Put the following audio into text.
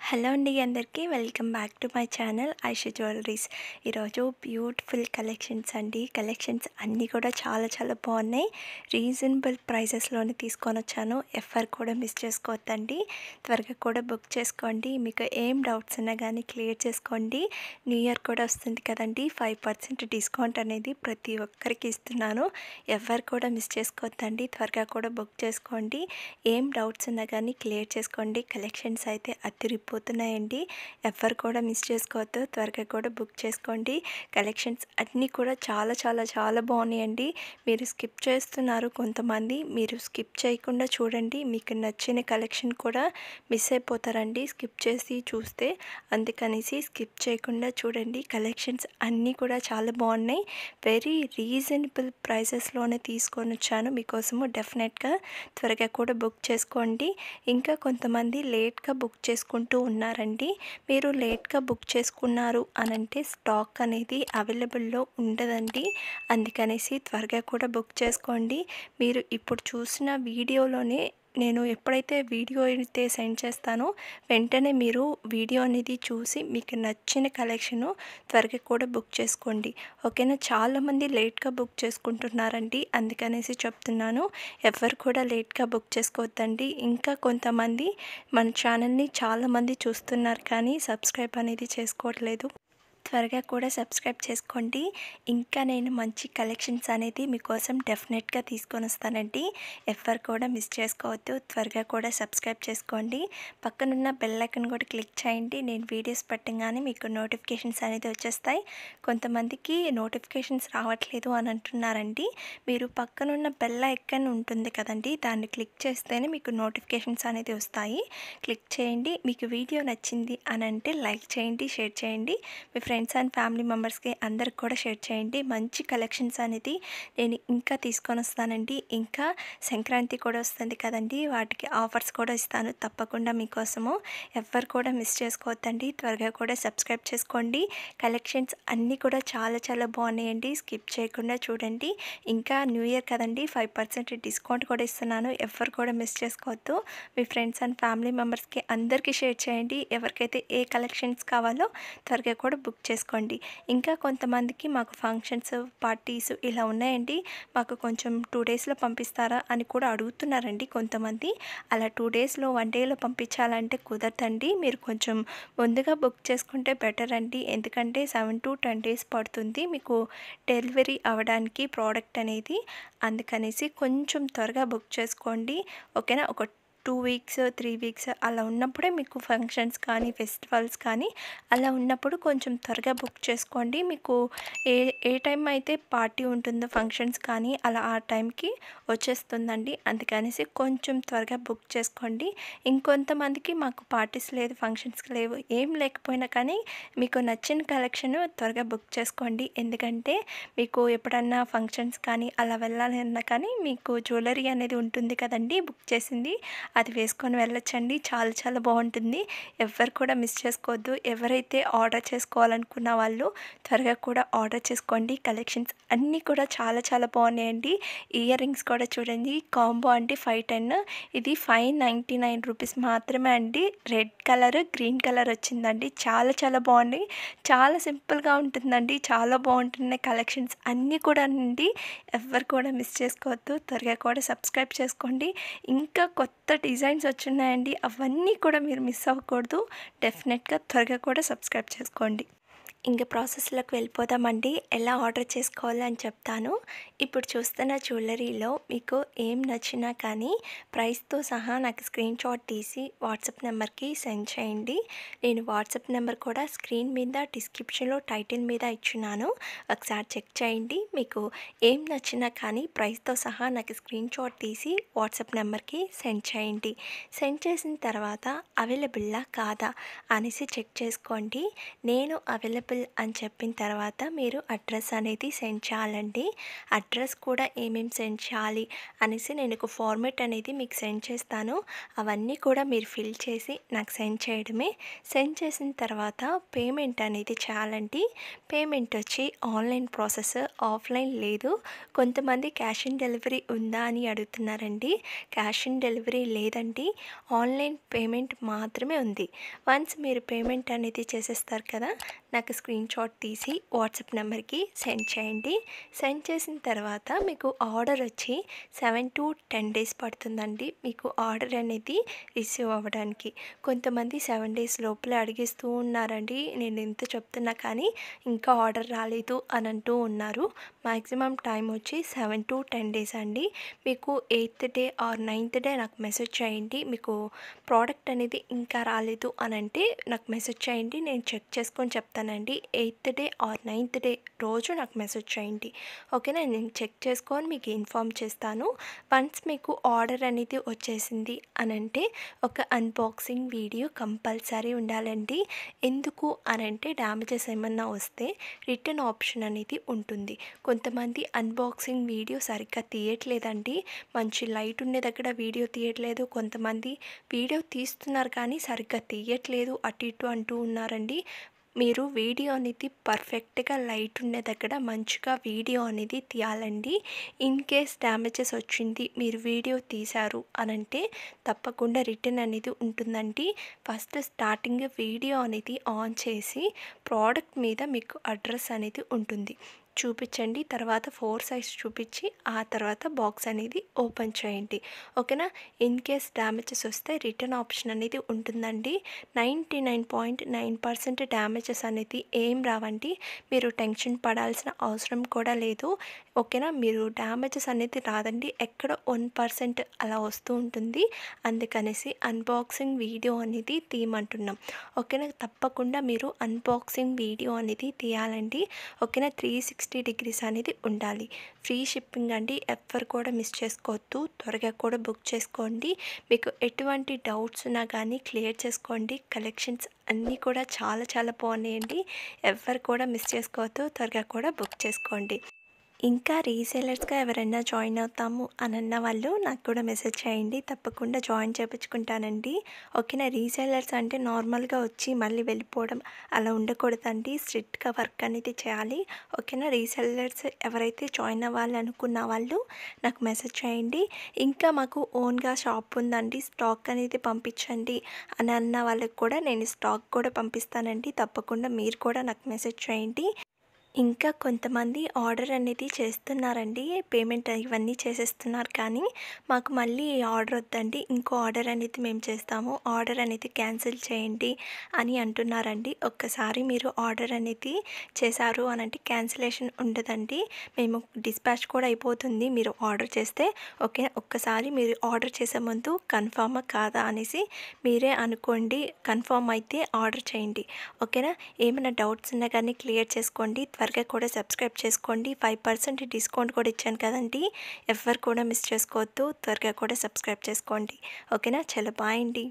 Hello అండి అందరికీ welcome back to my channel Aisha jewelleries. ఈరోజు బ్యూటిఫుల్ కలెక్షన్స్ అండి. కలెక్షన్స్ అన్నీ కూడా చాలా చాలా బాగున్నాయి. రీజనబుల్ ప్రైసెస్లోనే తీసుకొని వచ్చాను. ఎవ్వరు కూడా మిస్ చేసుకోవద్దండి. త్వరగా కూడా బుక్ చేసుకోండి. మీకు ఏం డౌట్స్ ఉన్నా కానీ క్లియర్ చేసుకోండి. న్యూ ఇయర్ కూడా వస్తుంది కదండి. 5% డిస్కౌంట్ అనేది ప్రతి ఒక్కరికి ఇస్తున్నాను. ఎవ్వరు కూడా మిస్ చేసుకోవద్దండి. త్వరగా కూడా బుక్ చేసుకోండి. ఏం డౌట్స్ ఉన్నా కానీ క్లియర్ చేసుకోండి. కలెక్షన్స్ అయితే అదిరిపోతున్నాయండి. ఎవ్వరు కూడా మిస్ చేసుకోవద్దు. త్వరగా కూడా బుక్ చేసుకోండి. కలెక్షన్స్ అన్నీ కూడా చాలా చాలా చాలా బాగున్నాయండి. మీరు స్కిప్ చేస్తున్నారు కొంతమంది. మీరు స్కిప్ చేయకుండా చూడండి. మీకు నచ్చిన కలెక్షన్ కూడా మిస్ అయిపోతారండి స్కిప్ చేసి చూస్తే. అందుకనేసి స్కిప్ చేయకుండా చూడండి. కలెక్షన్స్ అన్నీ కూడా చాలా బాగున్నాయి. వెరీ రీజనబుల్ ప్రైసెస్లోనే తీసుకొని వచ్చాను మీకోసము. డెఫినెట్గా త్వరగా కూడా బుక్ చేసుకోండి. ఇంకా కొంతమంది లేట్గా బుక్ చేసుకుంటూ ఉన్నారండి. మీరు లేట్గా బుక్ చేసుకున్నారు అనంటే స్టాక్ అనేది అవైలబుల్లో ఉండదండి. అందుకనేసి త్వరగా కూడా బుక్ చేసుకోండి. మీరు ఇప్పుడు చూసిన వీడియోలోనే నేను ఎప్పుడైతే వీడియో అయితే సెండ్ చేస్తానో వెంటనే మీరు వీడియో అనేది చూసి మీకు నచ్చిన కలెక్షను త్వరగా కూడా బుక్ చేసుకోండి. ఓకేనా. చాలామంది లేట్గా బుక్ చేసుకుంటున్నారండి. అందుకనేసి చెప్తున్నాను. ఎవరు కూడా లేట్గా బుక్ చేసుకోవద్దండి. ఇంకా కొంతమంది మన ఛానల్ని చాలామంది చూస్తున్నారు కానీ సబ్స్క్రైబ్ అనేది చేసుకోవట్లేదు. త్వరగా కూడా సబ్స్క్రైబ్ చేసుకోండి. ఇంకా నేను మంచి కలెక్షన్స్ అనేది మీకోసం డెఫినెట్గా తీసుకొని వస్తానండి. ఎవ్వరు కూడా మిస్ చేసుకోవద్దు. త్వరగా కూడా సబ్స్క్రైబ్ చేసుకోండి. పక్కనున్న బెల్ ఐకాన్ కూడా క్లిక్ చేయండి. నేను వీడియోస్ పెట్టగానే మీకు నోటిఫికేషన్స్ అనేది వచ్చేస్తాయి. కొంతమందికి నోటిఫికేషన్స్ రావట్లేదు అని అంటున్నారండి. మీరు పక్కనున్న బెల్ ఐకాన్ ఉంటుంది కదండి, దాన్ని క్లిక్ చేస్తేనే మీకు నోటిఫికేషన్స్ అనేది వస్తాయి. క్లిక్ చేయండి. మీకు వీడియో నచ్చింది అని అంటే లైక్ చేయండి, షేర్ చేయండి. మీ ఫ్రెండ్స్ అండ్ ఫ్యామిలీ మెంబర్స్కి అందరికి కూడా షేర్ చేయండి. మంచి కలెక్షన్స్ అనేది నేను ఇంకా తీసుకొని వస్తానండి. ఇంకా సంక్రాంతి కూడా వస్తుంది కదండి, వాటికి ఆఫర్స్ కూడా ఇస్తాను తప్పకుండా మీకోసము. ఎవ్వరు కూడా మిస్ చేసుకోవద్దండి. త్వరగా కూడా సబ్స్క్రైబ్ చేసుకోండి. కలెక్షన్స్ అన్నీ కూడా చాలా చాలా బాగున్నాయండి. స్కిప్ చేయకుండా చూడండి. ఇంకా న్యూ ఇయర్ కదండి, 5% డిస్కౌంట్ కూడా ఇస్తున్నాను. ఎవ్వరు కూడా మిస్ చేసుకోవద్దు. మీ ఫ్రెండ్స్ అండ్ ఫ్యామిలీ మెంబర్స్కి అందరికీ షేర్ చేయండి. ఎవరికైతే ఏ కలెక్షన్స్ కావాలో త్వరగా కూడా బుక్ చేసుకోండి. ఇంకా కొంతమందికి మాకు ఫంక్షన్స్, పార్టీస్ ఇలా ఉన్నాయండి, మాకు కొంచెం 2 డేస్లో పంపిస్తారా అని కూడా అడుగుతున్నారండి కొంతమంది. అలా 2 డేస్లో 1 డేలో పంపించాలంటే కుదరదండి. మీరు కొంచెం ముందుగా బుక్ చేసుకుంటే బెటర్ అండి. ఎందుకంటే 7 to 10 డేస్ పడుతుంది మీకు డెలివరీ అవ్వడానికి ప్రోడక్ట్ అనేది. అందుకనేసి కొంచెం త్వరగా బుక్ చేసుకోండి. ఓకేనా. ఒక 2 వీక్స్ 3 వీక్స్ అలా ఉన్నప్పుడే మీకు ఫంక్షన్స్ కానీ ఫెస్టివల్స్ కానీ అలా ఉన్నప్పుడు కొంచెం త్వరగా బుక్ చేసుకోండి. మీకు ఏ ఏ టైం అయితే పార్టీ ఉంటుందో ఫంక్షన్స్ కానీ అలా ఆ టైంకి వచ్చేస్తుందండి. అందుకనేసి కొంచెం త్వరగా బుక్ చేసుకోండి. ఇంకొంతమందికి మాకు పార్టీస్ లేదు, ఫంక్షన్స్ లేవు, ఏం లేకపోయినా కానీ మీకు నచ్చిన కలెక్షన్ త్వరగా బుక్ చేసుకోండి. ఎందుకంటే మీకు ఎప్పుడన్నా ఫంక్షన్స్ కానీ అలా వెళ్ళాలన్నా కానీ మీకు జ్యువెలరీ అనేది ఉంటుంది కదండి బుక్ చేసింది, అది వేసుకొని వెళ్ళొచ్చండి. చాలా చాలా బాగుంటుంది. ఎవ్వరు కూడా మిస్ చేసుకోవద్దు. ఎవరైతే ఆర్డర్ చేసుకోవాలనుకున్న వాళ్ళు త్వరగా కూడా ఆర్డర్ చేసుకోండి. కలెక్షన్స్ అన్నీ కూడా చాలా చాలా బాగున్నాయండి. ఇయర్ రింగ్స్ కూడా చూడండి. కాంబో అంటే 510, ఇది 599 రూపీస్ మాత్రమే అండి. రెడ్ కలర్, గ్రీన్ కలర్ వచ్చిందండి. చాలా చాలా బాగున్నాయి. చాలా సింపుల్గా ఉంటుందండి. చాలా బాగుంటున్నాయి కలెక్షన్స్ అన్నీ కూడా అండి. ఎవ్వరు కూడా మిస్ చేసుకోవద్దు. త్వరగా కూడా సబ్స్క్రైబ్ చేసుకోండి. ఇంకా కొత్త డిజైన్స్ వచ్చున్నాయండి. అవన్నీ కూడా మీరు మిస్ అవ్వకూడదు. డెఫినెట్గా త్వరగా కూడా సబ్స్క్రైబ్ చేసుకోండి. ఇంకా ప్రాసెస్లోకి వెళ్ళిపోదామండి. ఎలా ఆర్డర్ చేసుకోవాలో అని చెప్తాను. ఇప్పుడు చూస్తున్న జ్యువెలరీలో మీకు ఏం నచ్చినా కానీ ప్రైస్తో సహా నాకు స్క్రీన్ షాట్ తీసి వాట్సాప్ నెంబర్కి సెండ్ చేయండి. నేను వాట్సాప్ నెంబర్ కూడా స్క్రీన్ మీద డిస్క్రిప్షన్లో టైటిల్ మీద ఇచ్చున్నాను. ఒకసారి చెక్ చేయండి. మీకు ఏం నచ్చినా కానీ ప్రైస్తో సహా నాకు స్క్రీన్ షాట్ తీసి వాట్సాప్ నెంబర్కి సెండ్ చేయండి. సెండ్ చేసిన తర్వాత అవైలబుల్లా కాదా అనేసి చెక్ చేసుకోండి. నేను అవైలబుల్ అవైలబుల్ అని చెప్పిన తర్వాత మీరు అడ్రస్ అనేది సెండ్ చేయాలండి. అడ్రస్ కూడా ఏమేమి సెండ్ చేయాలి అనేసి నేను ఒక ఫార్మాట్ అనేది మీకు సెండ్ చేస్తాను. అవన్నీ కూడా మీరు ఫిల్ చేసి నాకు సెండ్ చేయడమే. సెండ్ చేసిన తర్వాత పేమెంట్ అనేది చేయాలండి. పేమెంట్ వచ్చి ఆన్లైన్ ప్రాసెస్, ఆఫ్లైన్ లేదు. కొంతమంది క్యాష్ ఆన్ డెలివరీ ఉందా అని అడుగుతున్నారండి. క్యాష్ ఆన్ డెలివరీ లేదండి, ఆన్లైన్ పేమెంట్ మాత్రమే ఉంది. వన్స్ మీరు పేమెంట్ అనేది చేసేస్తారు కదా, నాకు స్క్రీన్ షాట్ తీసి వాట్సాప్ నెంబర్కి సెండ్ చేయండి. సెండ్ చేసిన తర్వాత మీకు ఆర్డర్ వచ్చి 7 to 10 days పడుతుందండి మీకు ఆర్డర్ అనేది రిసీవ్ అవ్వడానికి. కొంతమంది 7 days లోపలే అడిగిస్తూ ఉన్నారండి. నేను ఎంత చెప్తున్నా కానీ ఇంకా ఆర్డర్ రాలేదు అని అంటూ ఉన్నారు. మ్యాక్సిమం టైం వచ్చి 7 to 10 days అండి. మీకు 8th day or 9th day నాకు మెసేజ్ చేయండి. మీకు ప్రోడక్ట్ అనేది ఇంకా రాలేదు అని అంటే నాకు మెసేజ్ చేయండి, నేను చెక్ చేసుకొని చెప్తానండి. 8th day or 9th day రోజు నాకు మెసేజ్ చేయండి, ఓకేనా? నేను చెక్ చేసుకొని మీకు ఇన్ఫామ్ చేస్తాను. వన్స్ మీకు ఆర్డర్ అనేది వచ్చేసింది అని అంటే ఒక అన్బాక్సింగ్ వీడియో కంపల్సరీ ఉండాలండి. ఎందుకు అని అంటే డ్యామేజెస్ ఏమన్నా వస్తే రిటర్న్ ఆప్షన్ అనేది ఉంటుంది. కొంతమంది అన్బాక్సింగ్ వీడియో సరిగ్గా తీయట్లేదండి, మంచి లైట్ ఉండే దగ్గర వీడియో తీయట్లేదు. కొంతమంది వీడియో తీస్తున్నారు కానీ సరిగ్గా తీయట్లేదు, అటు ఇటు అంటూ ఉన్నారండి. మీరు వీడియో అనేది పర్ఫెక్ట్గా లైట్ ఉండే దగ్గర మంచిగా వీడియో అనేది తీయాలండి. ఇన్ కేస్ డ్యామేజెస్ వచ్చింది, మీరు వీడియో తీశారు అనంటే తప్పకుండా రిటర్న్ అనేది ఉంటుందండి. ఫస్ట్ స్టార్టింగ్ వీడియో అనేది ఆన్ చేసి ప్రోడక్ట్ మీద మీకు అడ్రస్ అనేది ఉంటుంది, చూపించండి. తర్వాత 4 size చూపించి ఆ తర్వాత బాక్స్ అనేది ఓపెన్ చేయండి, ఓకేనా? ఇన్ కేస్ డ్యామేజెస్ వస్తే రిటర్న్ ఆప్షన్ అనేది ఉంటుందండి. 99.9% డ్యామేజెస్ అనేది ఏం రావండి. మీరు టెన్షన్ పడాల్సిన అవసరం కూడా లేదు, ఓకేనా? మీరు డ్యామేజెస్ అనేది రాదండి, ఎక్కడ 1% అలా వస్తూ ఉంటుంది. అందుకనేసి అన్బాక్సింగ్ వీడియో అనేది తీయమంటున్నాం, ఓకేనా? తప్పకుండా మీరు అన్బాక్సింగ్ వీడియో అనేది తీయాలండి, ఓకేనా? 360 degrees అనేది ఉండాలి. ఫ్రీ షిప్పింగ్ అండి, ఎవ్వరు కూడా మిస్ చేసుకోవద్దు. త్వరగా కూడా బుక్ చేసుకోండి. మీకు ఎటువంటి డౌట్స్ ఉన్నా కానీ క్లియర్ చేసుకోండి. కలెక్షన్స్ అన్నీ కూడా చాలా చాలా బాగున్నాయండి, ఎవ్వరు కూడా మిస్ చేసుకోవద్దు. త్వరగా కూడా బుక్ చేసుకోండి. ఇంకా రీసేలర్స్గా ఎవరైనా జాయిన్ అవుతాము అని అన్న వాళ్ళు నాకు కూడా మెసేజ్ చేయండి, తప్పకుండా జాయిన్ చేయించుకుంటానండి, ఓకేనా? రీసేలర్స్ అంటే నార్మల్గా వచ్చి మళ్ళీ వెళ్ళిపోవడం అలా ఉండకూడదండి, స్ట్రిక్ట్గా వర్క్ అనేది చేయాలి, ఓకేనా? రీసేలర్స్ ఎవరైతే జాయిన్ అవ్వాలి అనుకున్న వాళ్ళు నాకు మెసేజ్ చేయండి. ఇంకా మాకు ఓన్గా షాప్ ఉందండి, స్టాక్ అనేది పంపించండి అని అన్న వాళ్ళకి కూడా నేను స్టాక్ కూడా పంపిస్తానండి. తప్పకుండా మీరు కూడా నాకు మెసేజ్ చేయండి. ఇంకా కొంతమంది ఆర్డర్ అనేది చేస్తున్నారండి, పేమెంట్ ఇవన్నీ చేసేస్తున్నారు కానీ మాకు మళ్ళీ ఆర్డర్ వద్దండి, ఇంకో ఆర్డర్ అనేది మేము చేస్తాము, ఆర్డర్ అనేది క్యాన్సిల్ చేయండి అని అంటున్నారండి. ఒక్కసారి మీరు ఆర్డర్ అనేది చేశారు అని అంటే క్యాన్సిలేషన్ ఉండదండి, మేము డిస్పాచ్ కూడా అయిపోతుంది మీరు ఆర్డర్ చేస్తే, ఓకే? ఒక్కసారి మీరు ఆర్డర్ చేసే ముందు కన్ఫామా కాదా అనేసి మీరే అనుకోండి. కన్ఫామ్ అయితే ఆర్డర్ చేయండి, ఓకేనా? ఏమైనా డౌట్స్ ఉన్నా కానీ క్లియర్ చేసుకోండి. త్వరగా కూడా సబ్స్క్రైబ్ చేసుకోండి. 5% డిస్కౌంట్ కూడా ఇచ్చాను కదండి, ఎవ్వరు కూడా మిస్ చేసుకోవద్దు. త్వరగా కూడా సబ్స్క్రైబ్ చేసుకోండి, ఓకేనా? చాలా బాయ్ అండి.